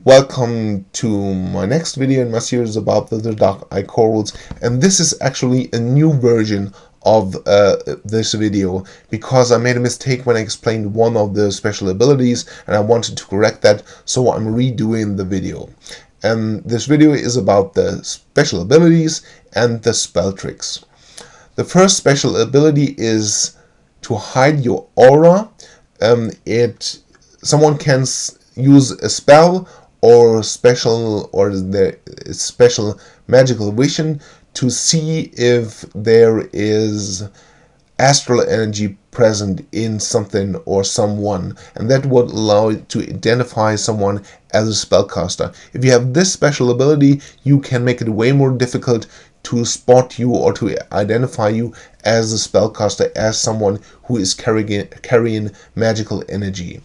Welcome to my next video in my series about the Dark Eye Corals, and this is actually a new version of this video because I made a mistake when I explained one of the special abilities and I wanted to correct that, so I'm redoing the video. And this video is about the special abilities and the spell tricks. The first special ability is to hide your aura. Someone can use a spell or the special magical vision to see if there is astral energy present in something or someone, and that would allow you to identify someone as a spellcaster. If you have this special ability, you can make it way more difficult to spot you or to identify you as a spellcaster, as someone who is carrying magical energy.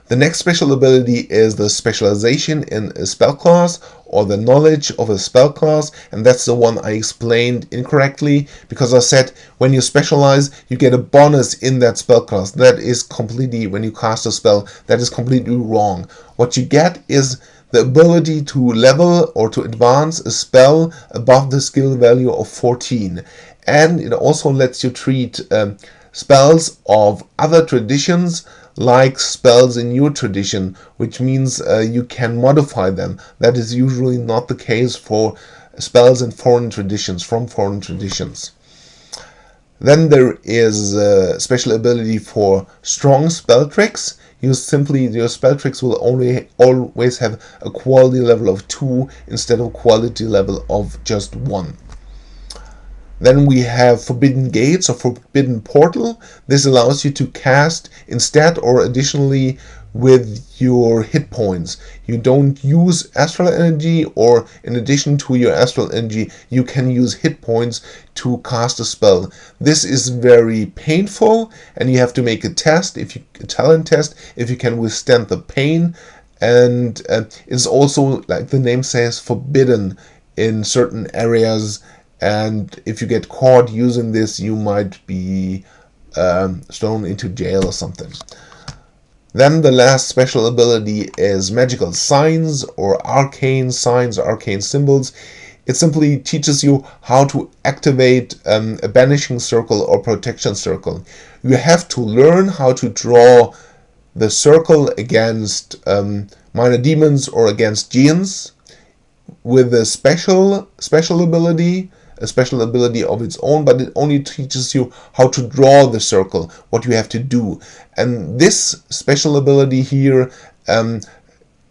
The next special ability is the specialization in a spell class, or the knowledge of a spell class, and that's the one I explained incorrectly because I said when you specialize you get a bonus in that spell class. That is completely, when you cast a spell, that is completely wrong. What you get is the ability to level or to advance a spell above the skill value of 14, and it also lets you treat spells of other traditions like spells in your tradition, which means you can modify them. That is usually not the case for spells in foreign traditions, from foreign traditions. Then there is a special ability for strong spell tricks. Your spell tricks will always have a quality level of 2 instead of quality level of just 1. Then we have Forbidden Gates or Forbidden Portal. This allows you to cast instead or additionally with your hit points. You don't use astral energy, or in addition to your astral energy, you can use hit points to cast a spell. This is very painful, and you have to make a talent test if you can withstand the pain. And it's also, like the name says, forbidden in certain areas. And if you get caught using this, you might be thrown into jail or something. Then the last special ability is magical signs or arcane signs, arcane symbols. It simply teaches you how to activate a banishing circle or protection circle. You have to learn how to draw the circle against minor demons or against giants with a special ability, a special ability of its own, but it only teaches you how to draw the circle, what you have to do. And this special ability here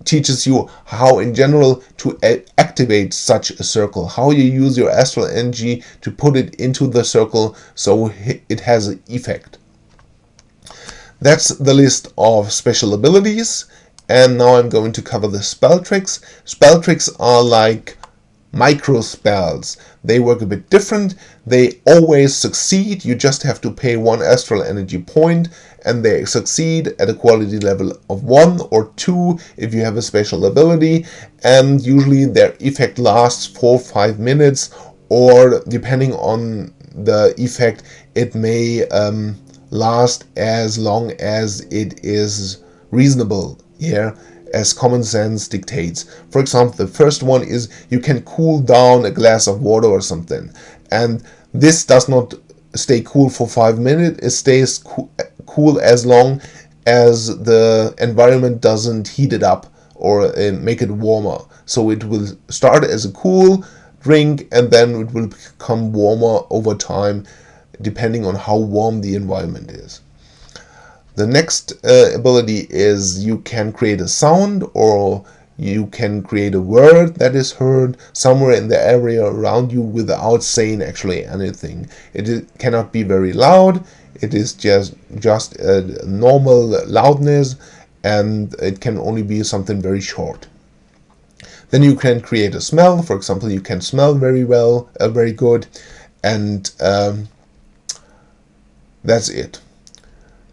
teaches you how in general to activate such a circle, how you use your astral energy to put it into the circle so it has an effect. That's the list of special abilities, and now I'm going to cover the spell tricks. Spell tricks are like micro spells. They work a bit different. They always succeed. You just have to pay 1 astral energy point, and they succeed at a quality level of 1 or 2 if you have a special ability, and usually their effect lasts 4 or 5 minutes, or depending on the effect, it may last as long as it is reasonable, as common sense dictates. For example, the first one is you can cool down a glass of water or something, and this does not stay cool for 5 minutes. It stays cool as long as the environment doesn't heat it up or make it warmer. So it will start as a cool drink and then it will become warmer over time depending on how warm the environment is. The next ability is you can create a sound, or you can create a word that is heard somewhere in the area around you without saying actually anything. It cannot be very loud. It is just a normal loudness, and it can only be something very short. Then you can create a smell. For example, you can smell very well, very good, and that's it.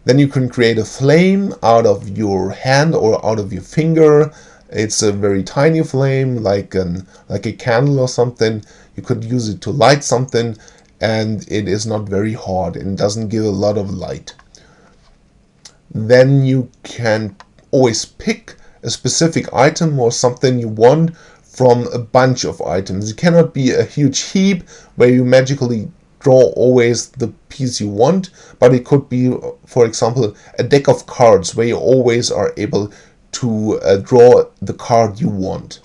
Then you can create a flame out of your hand or out of your finger. It's a very tiny flame, like a candle or something. You could use it to light something, and it is not very hot and doesn't give a lot of light. Then you can always pick a specific item or something you want from a bunch of items. It cannot be a huge heap where you magically draw always the piece you want, but it could be, for example, a deck of cards where you always are able to draw the card you want.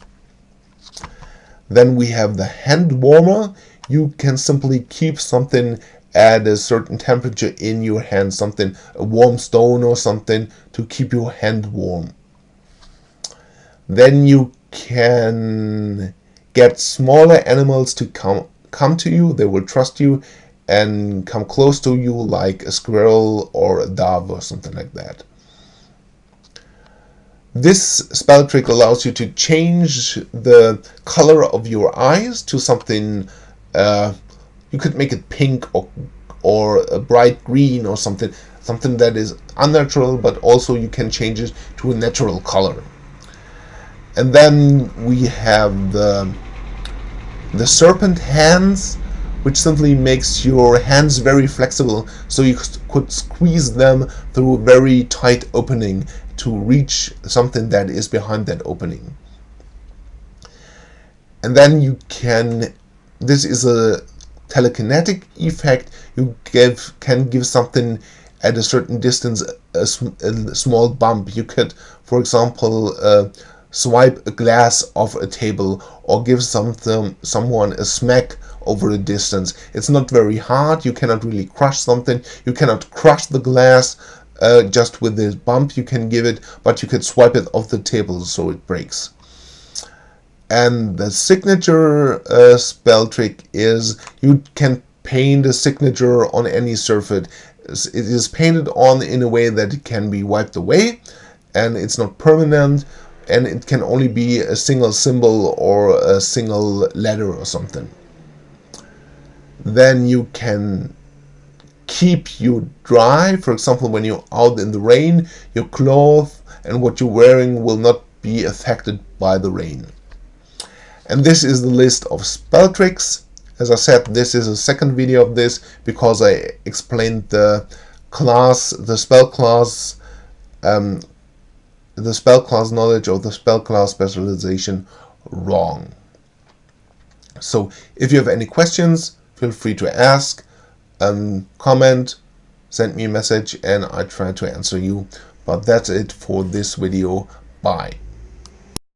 Then we have the hand warmer. You can simply keep something at a certain temperature in your hand, something, a warm stone or something, to keep your hand warm. Then you can get smaller animals to come to you. They will trust you and come close to you, like a squirrel or a dove or something like that. This spell trick allows you to change the color of your eyes to something, you could make it pink or a bright green or something that is unnatural, but also you can change it to a natural color. And then we have the serpent hands, which simply makes your hands very flexible, so you could squeeze them through a very tight opening to reach something that is behind that opening. And then you can, this is a telekinetic effect, you can give something at a certain distance a small bump. You could, for example, swipe a glass off a table or give someone a smack over a distance. It's not very hard, you cannot really crush something, you cannot crush the glass just with this bump you can give it, but you could swipe it off the table so it breaks. And the signature spell trick is you can paint a signature on any surface. It is painted on in a way that it can be wiped away, and it's not permanent, and it can only be a single symbol or a single letter or something. Then you can keep you dry. For example, when you're out in the rain, your clothes and what you're wearing will not be affected by the rain. And this is the list of spell tricks. As I said, this is a second video of this because I explained the spell class knowledge or the spell class specialization wrong. So if you have any questions, feel free to ask, comment, send me a message, and I try to answer you. But that's it for this video. Bye.